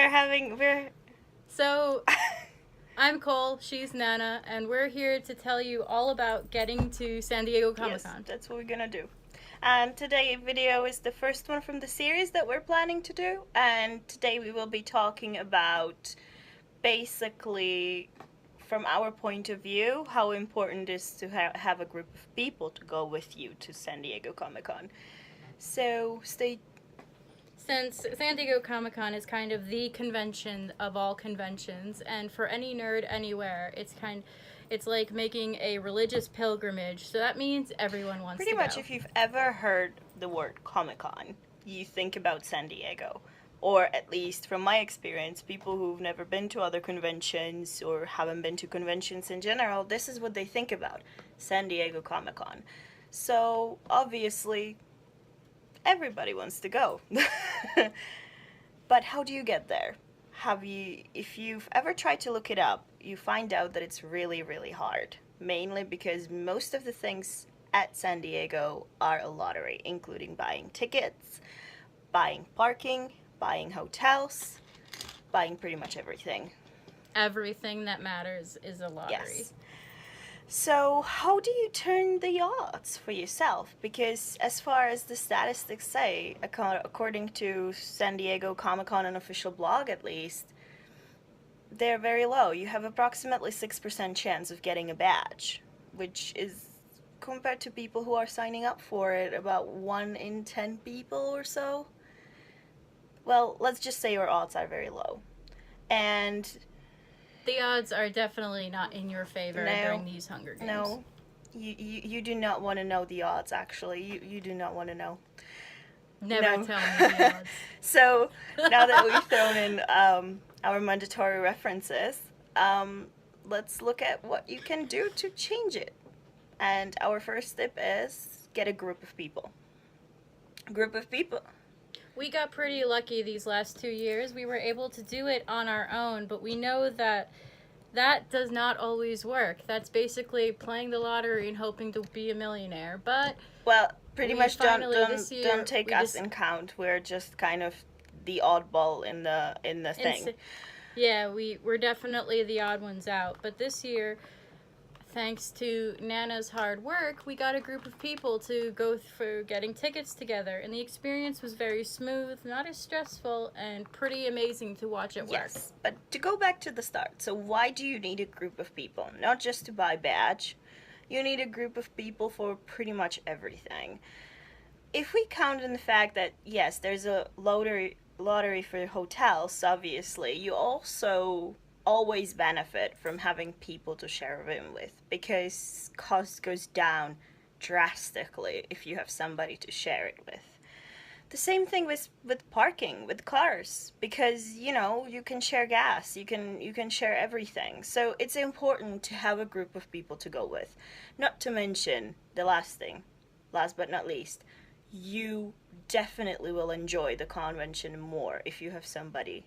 we're So, I'm Cole, she's Nana, and we're here to tell you all about getting to San Diego Comic yes, Con. that's what we're gonna do. And today's video is the first one from the series that we're planning to do. And today we will be talking about basically, from our point of view, how important it is to have a group of people to go with you to San Diego Comic Con. So stay. Since San Diego Comic Con is kind of the convention of all conventions, and for any nerd anywhere, it's like making a religious pilgrimage. So that means everyone wants Pretty to much, go. if you've ever heard the word Comic Con, you think about San Diego. Or at least from my experience, people who've never been to other conventions or haven't been to conventions in general, this is what they think about San Diego Comic Con. So obviously, everybody wants to go. But how do you get there? If you've ever tried to look it up, you find out that it's really, really hard. Mainly because most of the things at San Diego are a lottery, including buying tickets, buying parking, buying hotels, buying pretty much everything. Everything that matters is a lottery. Yes. So, how do you turn the odds for yourself? Because, as far as the statistics say, according to San Diego Comic Con Unofficial blog at least, they're very low. You have approximately 6% chance of getting a badge, which is, compared to people who are signing up for it, about 1 in 10 people or so. Well, let's just say your odds are very low. And the odds are definitely not in your favor during these Hunger Games. No, you do not want to know the odds, actually. You do not want to know. Never tell me the odds. So, now that we've thrown in our mandatory references, let's look at what you can do to change it. And our first tip is get a group of people. Group of people. We got pretty lucky these last 2 years. We were able to do it on our own, but we know that does not always work. That's basically playing the lottery and hoping to be a millionaire. But well, pretty much don't take us in count. We're just kind of the oddball in the thing. Yeah, we're definitely the odd ones out. But this year, thanks to Nana's hard work, we got a group of people to go for getting tickets together, and the experience was very smooth, not as stressful, and pretty amazing to watch it work. Yes, but to go back to the start, so why do you need a group of people? Not just to buy badge, you need a group of people for pretty much everything. If we count in the fact that, yes, there's a lottery for hotels, obviously, you also always benefit from having people to share a room with, because cost goes down drastically if you have somebody to share it with. The same thing with parking, with cars, because you can share gas, you can share everything. So it's important to have a group of people to go with. Not to mention the last but not least, you definitely will enjoy the convention more if you have somebody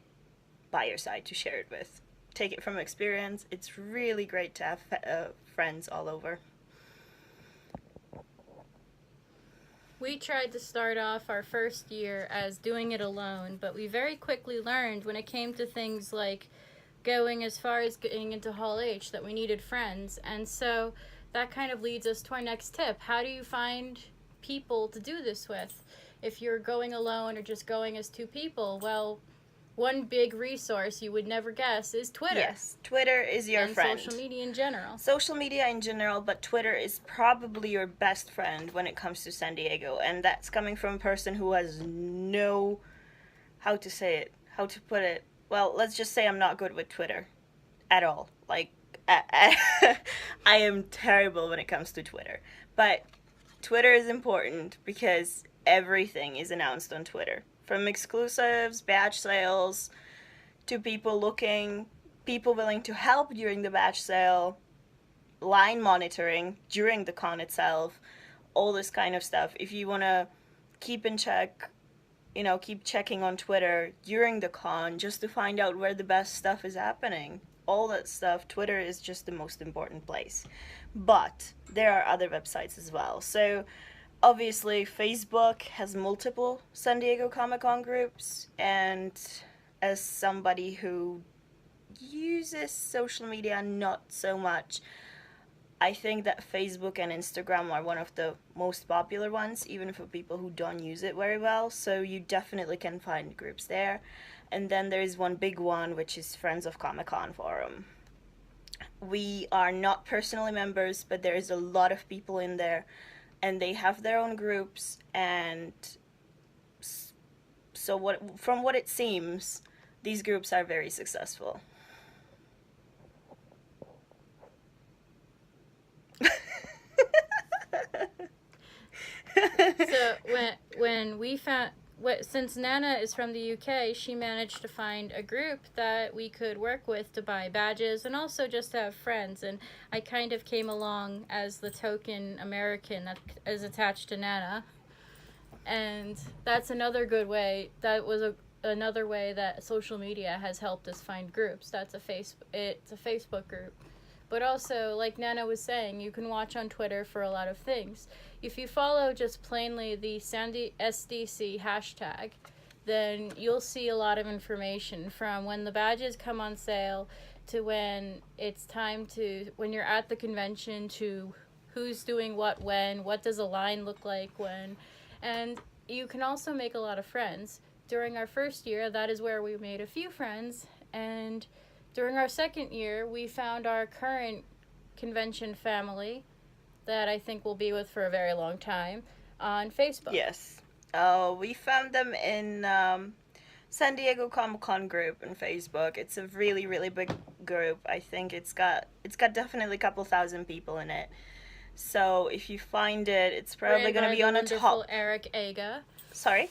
by your side to share it with. Take it from experience, it's really great to have friends all over. We tried to start off our first year as doing it alone, but we very quickly learned when it came to things like going as far as getting into Hall H that we needed friends. And so that kind of leads us to our next tip. How do you find people to do this with? If you're going alone or just going as two people, well, one big resource you would never guess is Twitter. Yes, Twitter is your friend. And social media in general. Social media in general, but Twitter is probably your best friend when it comes to San Diego. And that's coming from a person who has how to put it. Well, let's just say I'm not good with Twitter at all. Like, I am terrible when it comes to Twitter. But Twitter is important because everything is announced on Twitter. From exclusives, badge sales, to people willing to help during the badge sale, line monitoring during the con itself, all this kind of stuff. If you want to keep in check, keep checking on Twitter during the con just to find out where the best stuff is happening. All that stuff, Twitter is just the most important place. But there are other websites as well. So obviously, Facebook has multiple San Diego Comic-Con groups, and as somebody who uses social media not so much, I think that Facebook and Instagram are one of the most popular ones, even for people who don't use it very well. So you definitely can find groups there. And then there is one big one, which is Friends of Comic Con Forum. We are not personally members, but there is a lot of people in there, and they have their own groups. And so, from what it seems, these groups are very successful. So when we found since Nana is from the UK, she managed to find a group that we could work with to buy badges and also just to have friends. And I kind of came along as the token American that is attached to Nana. And that's another good way. That was another way that social media has helped us find groups. It's a Facebook group. But also, like Nana was saying, you can watch on Twitter for a lot of things. If you follow just plainly the SDCC hashtag, then you'll see a lot of information from when the badges come on sale to when it's time when you're at the convention, to who's doing what does a line look like when. And you can also make a lot of friends. During our first year, that is where we made a few friends, and during our second year, we found our current convention family that I think we'll be with for a very long time on Facebook. Yes. We found them in San Diego Comic Con group on Facebook. It's a really, really big group. I think it's got definitely a couple thousand people in it. So if you find it, it's probably going to be on a top. Arraega. Sorry?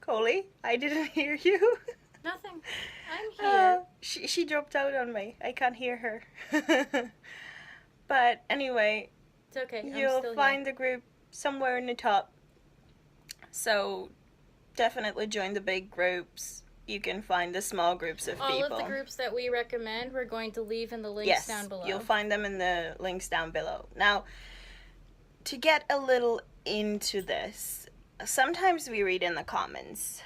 Coley? I didn't hear you. Nothing. I'm here. She dropped out on me. I can't hear her. But anyway, it's okay. You'll find the group somewhere in the top. So definitely join the big groups. You can find the small groups of people. All of the groups that we recommend, we're going to leave in the links down below. Yes, you'll find them in the links down below. Now, to get a little into this, sometimes we read in the comments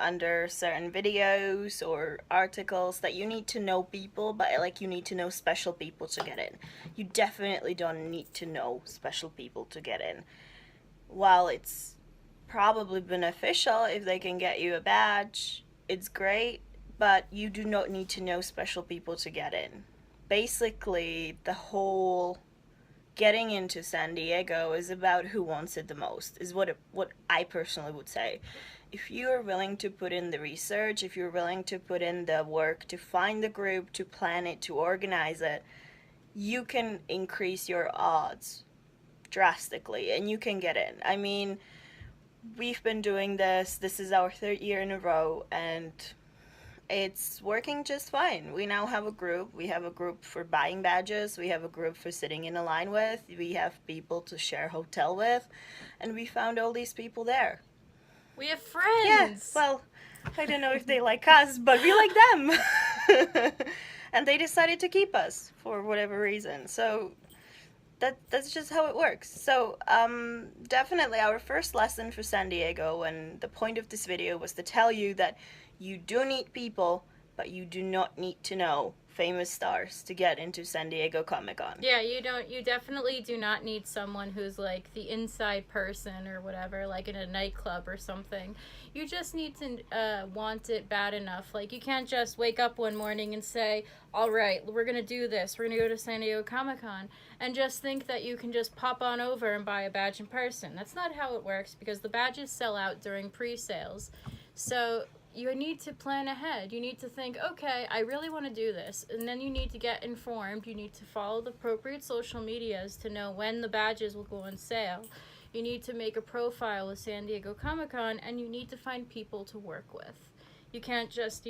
under certain videos or articles that you need to know people, but like you need to know special people to get in. You definitely don't need to know special people to get in. While it's probably beneficial if they can get you a badge, it's great, but you do not need to know special people to get in. Basically, the whole getting into San Diego is about who wants it the most, is what I personally would say. If you are willing to put in the research, if you're willing to put in the work to find the group, to plan it, to organize it, you can increase your odds drastically and you can get in. I mean, we've been doing this. This is our third year in a row and it's working just fine. We now have a group. We have a group for buying badges. We have a group for sitting in a line with. We have people to share hotel with. And we found all these people there. We have friends. Yeah, well, I don't know if they like us, but we like them. And they decided to keep us for whatever reason. So that's just how it works. So definitely our first lesson for San Diego, and the point of this video was to tell you that you do need people, but you do not need to know famous stars to get into San Diego Comic-Con. Yeah, you definitely do not need someone who's like the inside person or whatever, like in a nightclub or something. You just need to want it bad enough. Like, you can't just wake up one morning and say, all right, we're going to do this. We're going to go to San Diego Comic-Con, and just think that you can just pop on over and buy a badge in person. That's not how it works, because the badges sell out during pre-sales. So you need to plan ahead. You need to think, okay, I really want to do this. And then you need to get informed. You need to follow the appropriate social medias to know when the badges will go on sale. You need to make a profile with San Diego Comic-Con, and you need to find people to work with. You can't just,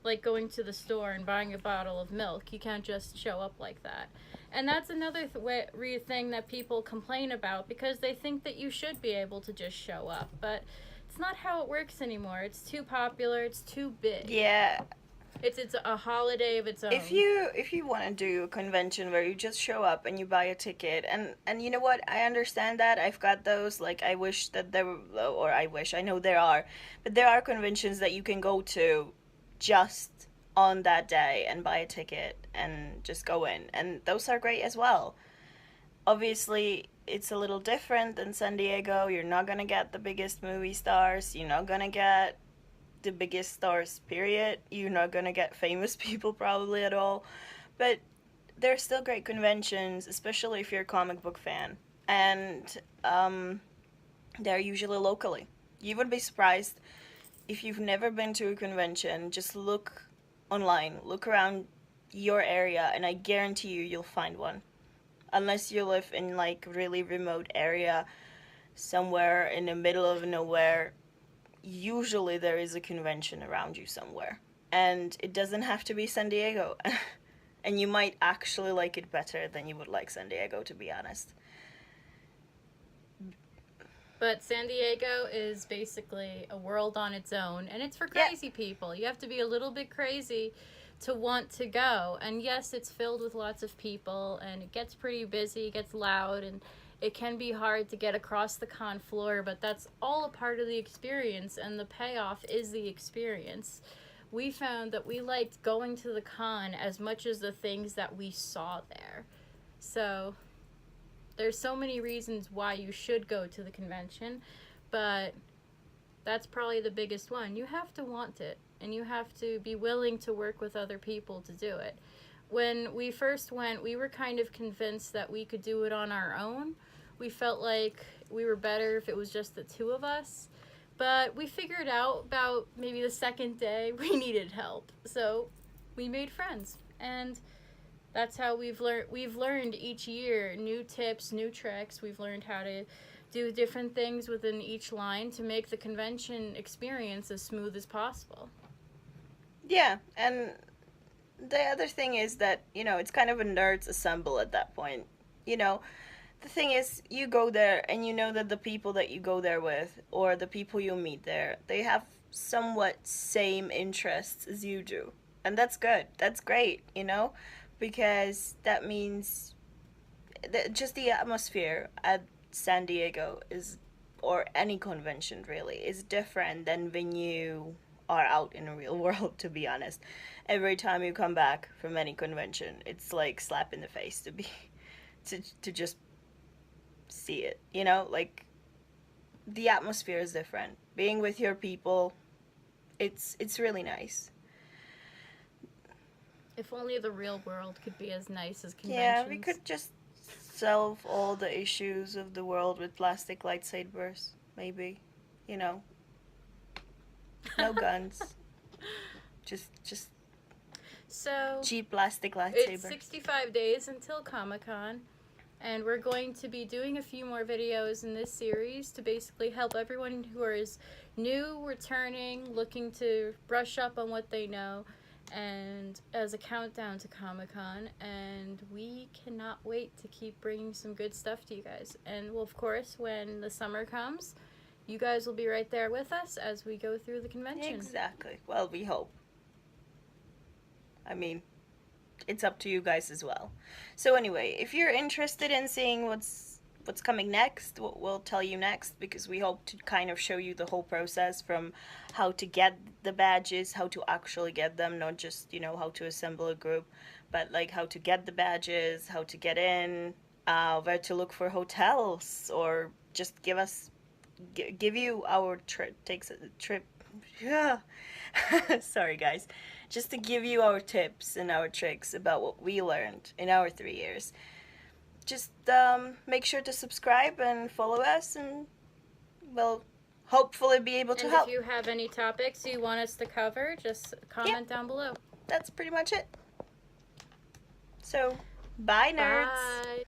like going to the store and buying a bottle of milk. You can't just show up like that. And that's another thing that people complain about, because they think that you should be able to just show up. But it's not how it works anymore. It's too popular. It's too big. Yeah. It's a holiday of its own. If you want to do a convention where you just show up and you buy a ticket, and you know what, I understand that. I've got those. Like, I wish that there were, or I wish, I know there are, but there are conventions that you can go to just on that day and buy a ticket and just go in, and those are great as well. Obviously, it's a little different than San Diego. You're not gonna get the biggest movie stars. You're not gonna get the biggest stars, period. You're not gonna get famous people probably at all. But they're still great conventions, especially if you're a comic book fan. And they're usually locally. You would be surprised if you've never been to a convention, just look online, look around your area, and I guarantee you you'll find one. Unless you live in like really remote area somewhere in the middle of nowhere, usually there is a convention around you somewhere. And it doesn't have to be San Diego. And you might actually like it better than you would like San Diego, to be honest. But San Diego is basically a world on its own, and it's for crazy people. You have to be a little bit crazy to want to go. And yes, it's filled with lots of people, and it gets pretty busy, it gets loud, and it can be hard to get across the con floor, but that's all a part of the experience, and the payoff is the experience. We found that we liked going to the con as much as the things that we saw there. So there's so many reasons why you should go to the convention, but that's probably the biggest one. You have to want it, and you have to be willing to work with other people to do it. When we first went, we were kind of convinced that we could do it on our own. We felt like we were better if it was just the two of us. But we figured out about maybe the second day we needed help. So we made friends. And that's how we've learned each year new tips, new tricks. We've learned how to do different things within each line to make the convention experience as smooth as possible. Yeah, and the other thing is that, it's kind of a nerds assemble at that point. The thing is, you go there and you know that the people that you go there with, or the people you meet there, they have somewhat same interests as you do. And that's good. That's great, because that means that just the atmosphere at San Diego is, or any convention really, is different than when you are out in the real world, to be honest. Every time you come back from any convention, it's like slap in the face to just see it, like the atmosphere is different. Being with your people, it's really nice. If only the real world could be as nice as conventions. Yeah, we could just solve all the issues of the world with plastic lightsabers, maybe. No guns. just so cheap plastic lightsabers. It's 65 days until Comic-Con, and we're going to be doing a few more videos in this series to basically help everyone who is new, returning, looking to brush up on what they know, and as a countdown to Comic-Con. And we cannot wait to keep bringing some good stuff to you guys. And well, of course, when the summer comes, you guys will be right there with us as we go through the convention. Exactly. Well, we hope. I mean, it's up to you guys as well. So anyway, if you're interested in seeing what's coming next, we'll tell you next, because we hope to kind of show you the whole process from how to get the badges, how to actually get them, not just, how to assemble a group, but like how to get the badges, how to get in, where to look for hotels, or just give you our trip. Yeah. Sorry guys. Just to give you our tips and our tricks about what we learned in our 3 years. Just make sure to subscribe and follow us, and we'll hopefully be able to help. And if you have any topics you want us to cover, just comment down below. That's pretty much it. So, bye nerds. Bye.